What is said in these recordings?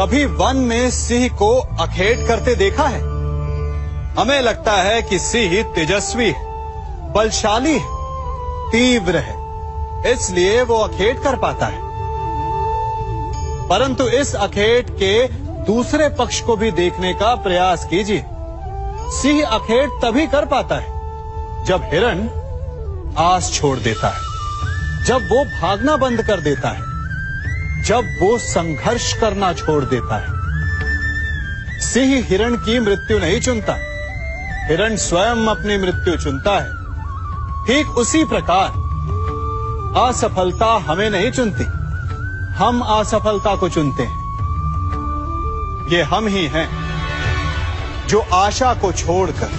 कभी वन में सिंह को अखेट करते देखा है? हमें लगता है कि सिंह तेजस्वी है, बलशाली है, तीव्र है, इसलिए वो अखेट कर पाता है। परंतु इस अखेट के दूसरे पक्ष को भी देखने का प्रयास कीजिए। सिंह अखेट तभी कर पाता है जब हिरण आस छोड़ देता है, जब वो भागना बंद कर देता है, जब वो संघर्ष करना छोड़ देता है। सिंह हिरण की मृत्यु नहीं चुनता, हिरण स्वयं अपनी मृत्यु चुनता है। ठीक उसी प्रकार असफलता हमें नहीं चुनती, हम असफलता को चुनते हैं। ये हम ही हैं जो आशा को छोड़कर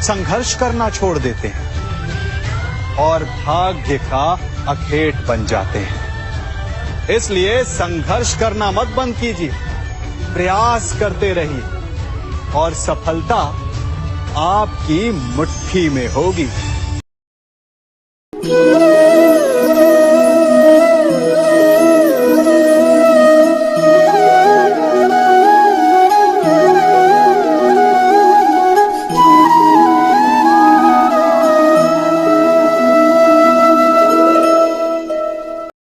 संघर्ष करना छोड़ देते हैं और भाग्य का अखेट बन जाते हैं। इसलिए संघर्ष करना मत बंद कीजिए, प्रयास करते रहिए और सफलता आपकी मुट्ठी में होगी।